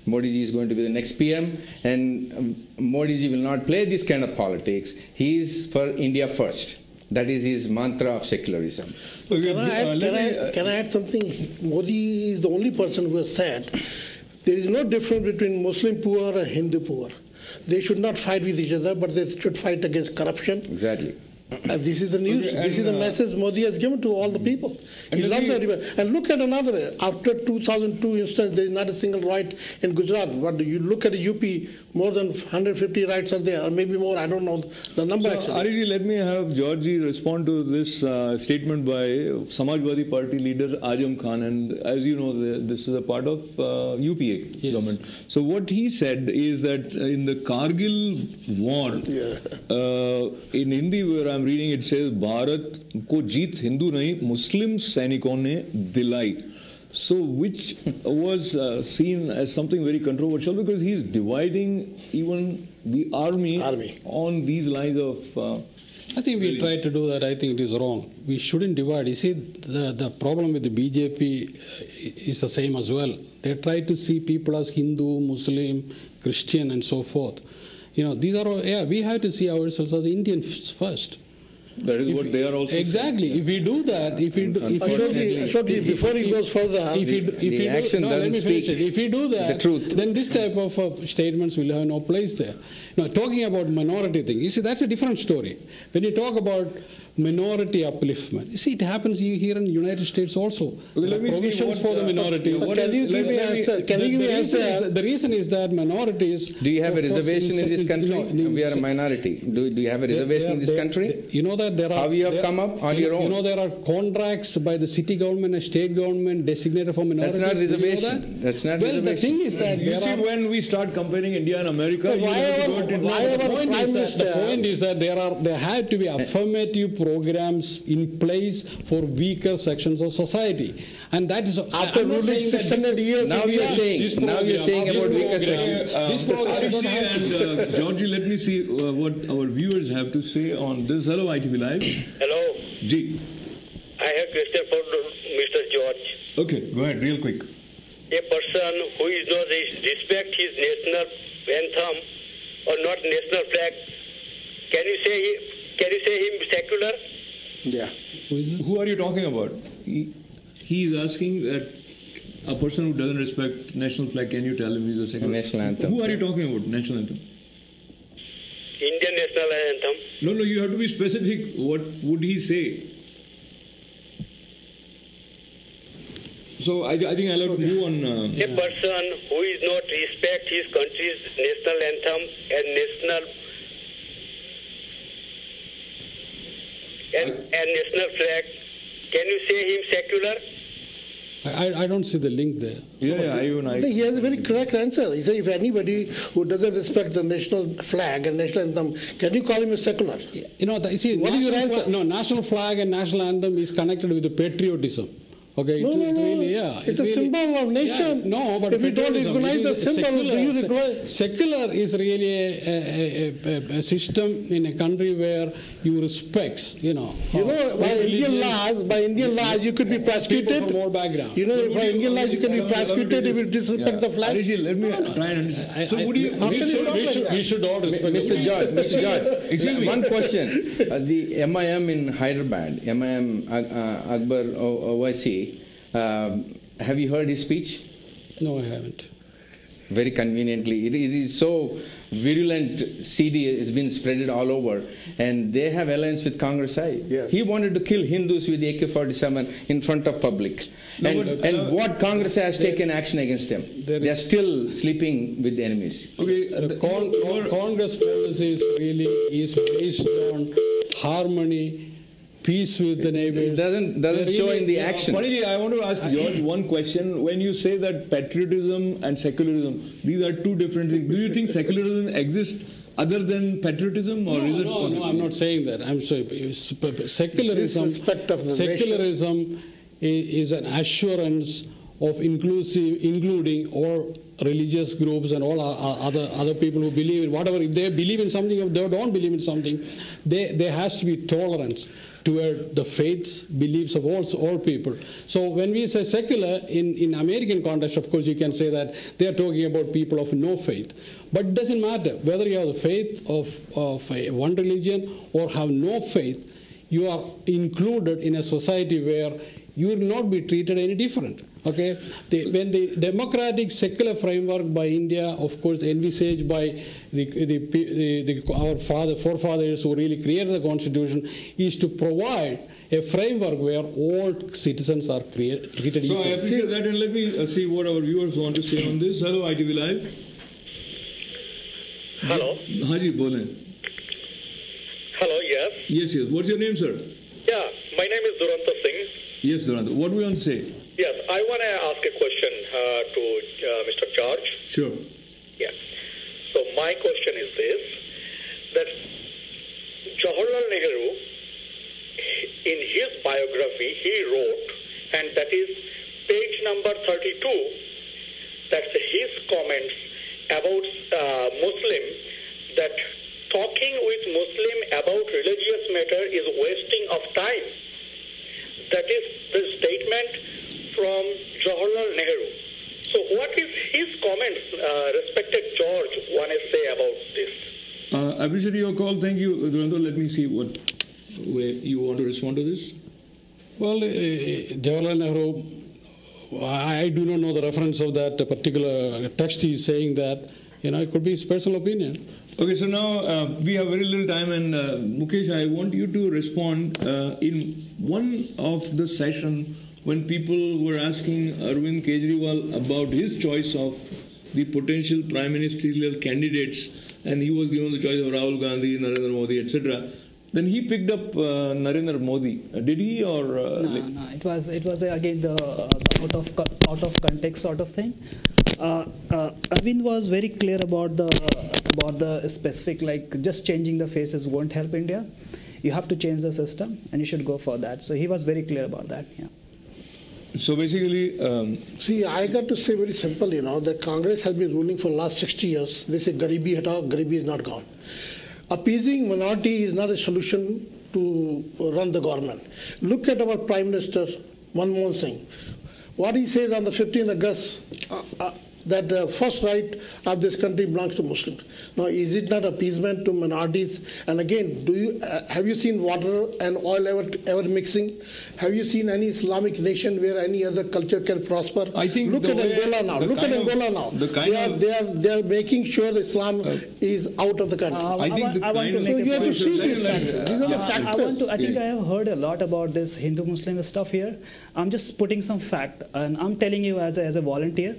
Speaker 5: Modi ji is going to be the next PM, and Modi ji will not play this kind of politics. He is for India first. That is his mantra of secularism.
Speaker 4: Can I add something? Modi is the only person who has said there is no difference between Muslim poor and Hindu poor. They should not fight with each other, but they should fight against corruption.
Speaker 5: Exactly.
Speaker 4: And this is the news. This is the message Modi has given to all the people. He loves everybody. And look at another way. After 2002 instance, there is not a single riot in Gujarat. But you look at the UP, more than 150 riots are there, or maybe more. I don't know the number.
Speaker 1: So, Ariji, let me have Georgie respond to this statement by Samajwadi Party leader Azam Khan. And as you know, this is a part of UPA government. So what he said is that in the Kargil war, in Hindi, where I'm reading, it says, Bharat ko jeet Hindu nahi, Muslim sainikon ne dilai. So which was seen as something very controversial, because he is dividing even the army. On these lines of...
Speaker 3: I think we try to do that. I think it is wrong. We shouldn't divide. You see, the problem with the BJP is the same as well. They try to see people as Hindu, Muslim, Christian, and so forth. You know, these are all, we have to see ourselves as Indians first.
Speaker 1: That is what they are also
Speaker 3: exactly saying. If we do that, if we do,
Speaker 4: Ashok, before he goes further,
Speaker 3: if we do that,
Speaker 5: the truth,
Speaker 3: then this type of statements will have no place there. Now, talking about minority thing, you see, that's a different story. When you talk about minority upliftment, you see, it happens here in the United States also. Provisions for the minorities.
Speaker 4: Can you give me answer? Can you give me answer?
Speaker 3: The reason is that minorities.
Speaker 5: Do you have a reservation in this country? We are a minority. Do you have a reservation in this country?
Speaker 3: You know that there are.
Speaker 5: How you have come up on your own?
Speaker 3: You know there are contracts by the city government and state government designated for minorities.
Speaker 5: That's not reservation.
Speaker 3: You know that?
Speaker 5: That's not
Speaker 3: well,
Speaker 5: reservation.
Speaker 3: The thing is that
Speaker 1: you see, when we start comparing India and America,
Speaker 3: the point is that there had to be affirmative programs in place for weaker sections of society, and that is
Speaker 4: after ruling 600 years.
Speaker 5: Now you're saying about weaker sections.
Speaker 1: This program and Georgie, let me see what our viewers have to say on this. Hello, ITV Live.
Speaker 6: Hello.
Speaker 1: Ji.
Speaker 6: I have question for Mr. George.
Speaker 1: Okay, go ahead, real quick.
Speaker 6: A person who is not respect his national anthem or not national flag, can you say him secular?
Speaker 4: Yeah.
Speaker 1: Who are you talking about? He is asking that a person who doesn't respect national flag, can you tell him he's a secular?
Speaker 5: National anthem.
Speaker 1: Who are you talking about? National anthem.
Speaker 6: Indian national anthem.
Speaker 1: No, you have to be specific. What would he say? So I think I'll have to move on.
Speaker 6: A person who is not respect his country's national anthem and national flag, can you say him secular?
Speaker 3: I don't see the link there.
Speaker 4: He has a very correct answer. He said, if anybody who doesn't respect the national flag and national anthem, can you call him a secular?
Speaker 3: You know, see,
Speaker 4: what is your answer?
Speaker 3: No, national flag and national anthem is connected with the patriotism. Okay,
Speaker 4: No, really,
Speaker 3: yeah.
Speaker 4: It's a symbol of nation.
Speaker 3: Yeah, no, but
Speaker 4: if you don't recognize the symbol, do you recognize?
Speaker 3: Secular is really a system in a country where you respect,
Speaker 4: by Indian laws, you could be prosecuted.
Speaker 3: People from all backgrounds.
Speaker 4: By Indian laws, you can be prosecuted if you disrespect the flag.
Speaker 1: Let me try and understand. So
Speaker 3: we should all respect.
Speaker 5: Mr. George, excuse me. One question. The MIM in Hyderabad, MIM Akbar Owaisi, have you heard his speech?
Speaker 3: No, I haven't.
Speaker 5: Very conveniently. It is so virulent CD has been spreaded all over, and they have alliance with Congress I.
Speaker 4: Yes.
Speaker 5: He wanted to kill Hindus with the AK-47 in front of public. And what Congress has taken action against them? They are still sleeping with the enemies.
Speaker 3: Okay, the Congress policies really is based on harmony, peace with the neighbors.
Speaker 5: It doesn't show in the action.
Speaker 1: Funny, I want to ask George one question. When you say that patriotism and secularism, these are two different things. Do you think secularism exists other than patriotism, or is it?
Speaker 3: No, I'm not saying that. I'm sorry. Secularism is an assurance of including all religious groups and all other people who believe in whatever. If they believe in something, if they don't believe in something, there has to be tolerance toward the faiths, beliefs of all people. So when we say secular, in American context, of course, you can say that they are talking about people of no faith. But it doesn't matter whether you have the faith of one religion or have no faith, you are included in a society where you will not be treated any different. Okay, when the democratic secular framework by India, of course, envisaged by our forefathers who really created the constitution, is to provide a framework where all citizens are treated equally.
Speaker 1: So I appreciate that, and let me see what our viewers want to say on this. Hello, ITV Live.
Speaker 6: Hello.
Speaker 1: Haji, bole.
Speaker 6: Hello, yes.
Speaker 1: Yes. What's your name, sir?
Speaker 6: Yeah, my name is Duranta Singh.
Speaker 1: Yes, Duranta. What do you want to say?
Speaker 6: Yes, I want to ask a question to Mr. George.
Speaker 1: Sure.
Speaker 6: Yeah. So my question is this, that Jawaharlal Nehru, in his biography, he wrote, and that is page number 32, that's his comments about Muslim, that talking with Muslim about religious matter is wasting of time. That is the statement from Jawaharlal Nehru. So what is his comments, respected George, want to say about this?
Speaker 1: I appreciate your call. Thank you, Duranta. Let me see what way you want to respond to this.
Speaker 3: Well, Jawaharlal Nehru, I do not know the reference of that particular text. He is saying that, it could be his personal opinion.
Speaker 1: Okay, so now we have very little time, and Mukesh, I want you to respond in one of the session when people were asking Arvind Kejriwal about his choice of the potential prime ministerial candidates, and he was given the choice of Rahul Gandhi, Narendra Modi, etc. Then he picked up Narendra Modi. Did he, or
Speaker 2: no? It was again the out of context sort of thing. Arvind was very clear about the specific, like just changing the faces won't help India. You have to change the system, and you should go for that. So he was very clear about that. Yeah.
Speaker 1: So basically,
Speaker 4: see, I got to say very simple, that Congress has been ruling for the last 60 years. They say Garibi hatao, Garibi is not gone. Appeasing minority is not a solution to run the government. Look at our Prime Minister, Manmohan Singh. What he says on the 15th August, that the first right of this country belongs to Muslims. Now, is it not appeasement to minorities? And again, have you seen water and oil ever mixing? Have you seen any Islamic nation where any other culture can prosper?
Speaker 1: I think
Speaker 4: look at Angola now. Look at Angola now. They are making sure that Islam is out of the country.
Speaker 2: So
Speaker 4: you have to see these factors. These are the factors.
Speaker 2: I think I have heard a lot about this Hindu-Muslim stuff here. I'm just putting some fact, and I'm telling you as a volunteer.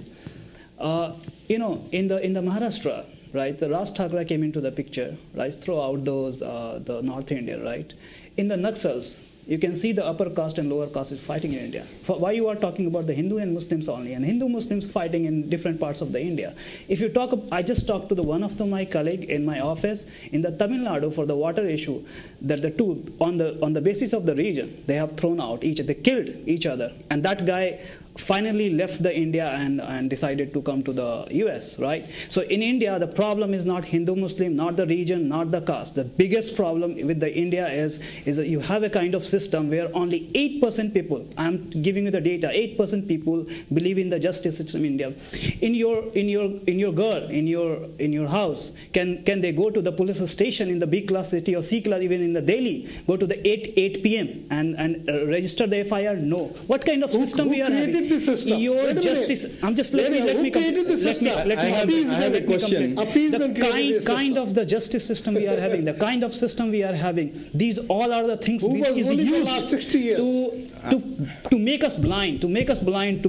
Speaker 2: In the Maharashtra, right, the Raj Thakre came into the picture, right, throughout the North India, right. In the Naxals, you can see the upper caste and lower caste is fighting in India. Why you are talking about the Hindu and Muslims only, and Hindu Muslims fighting in different parts of the India? If you talk, I just talked to one of my colleague in my office in the Tamil Nadu for the water issue, that the two on the basis of the region they have thrown out they killed each other, and that guy finally left the India and decided to come to the US, right? So in India, the problem is not Hindu-Muslim, not the region, not the caste. The biggest problem with the India is that you have a kind of system where only 8% people, I'm giving you the data, 8% people believe in the justice system in India. In your house, can they go to the police station in the B class city or C class, even in the Delhi, go to the 8 p.m. and register the FIR? No. What kind of system we are having? Your justice. I'm just let me
Speaker 5: I have a question.
Speaker 2: The kind of the justice system we are having, the kind of system we are having, these all are the things which is used to make us blind, to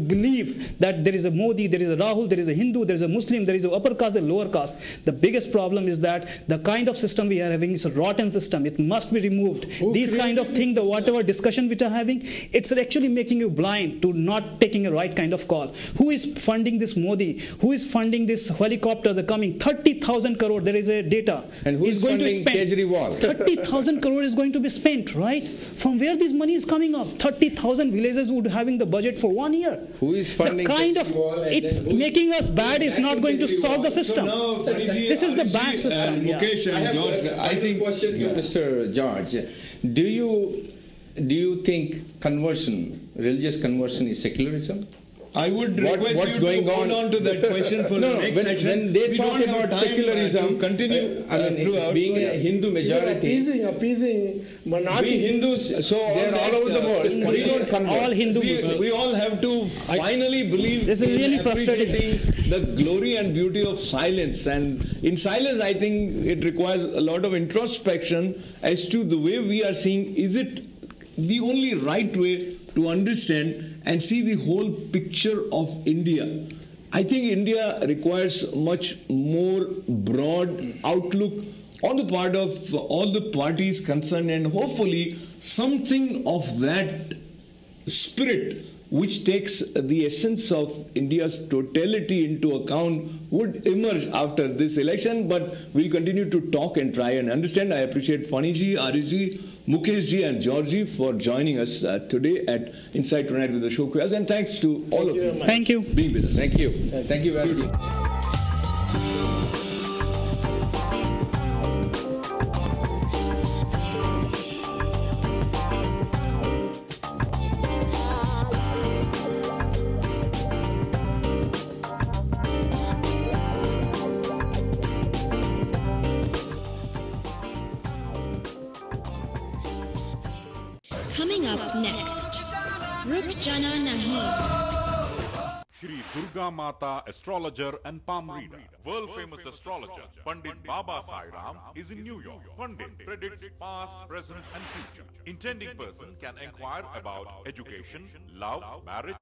Speaker 2: believe that there is a Modi, there is a Rahul, there is a Hindu, there is a Muslim, there is a upper caste, a lower caste. The biggest problem is that the kind of system we are having is a rotten system. It must be removed. These kind of things, the whatever discussion we are having, it's actually making you blind to not taking a right kind of call. Who is funding this Modi? Who is funding this helicopter? The coming 30,000 crore. There is a data.
Speaker 5: And who is funding Kejriwal?
Speaker 2: 30,000 crore is going to be spent, right? From where this money is coming off? 30,000 villages would having the budget for 1 year.
Speaker 5: Who is funding
Speaker 2: the kind of it's making us bad is not going to solve the system.
Speaker 1: So now,
Speaker 2: this is the bad system.
Speaker 1: Mukesh and George,
Speaker 5: I think question to Mr. George. Do you think religious conversion is secularism?
Speaker 1: I would request you to hold on to that question for the next section.
Speaker 5: When they talk about secularism,
Speaker 1: continue
Speaker 5: throughout, being a Hindu majority,
Speaker 4: appeasing minority.
Speaker 5: We Hindus,
Speaker 1: so
Speaker 5: they're all over the world. We don't convert.
Speaker 2: All Hindus.
Speaker 1: We all have to finally believe
Speaker 2: this is really frustrating.
Speaker 1: The glory and beauty of silence, and in silence, I think it requires a lot of introspection as to the way we are seeing. Is it the only right way to understand and see the whole picture of India? I think India requires much more broad outlook on the part of all the parties concerned, and hopefully something of that spirit which takes the essence of India's totality into account would emerge after this election. But we'll continue to talk and try and understand. I appreciate Fani ji, Arish ji, Mukesh ji and George ji for joining us today at Inside Tonight with the show quiz, and thanks to all of you.
Speaker 2: Thank you.
Speaker 1: Being with us.
Speaker 5: Thank you. Thank you very much.
Speaker 7: Coming up next, Ruk Jana Nahi.
Speaker 17: Shri Durga Mata astrologer and palm reader, world famous astrologer Pandit Baba Sai Ram is in New York. Pandit predicts past, present and future. Intending person can inquire about education, love, marriage,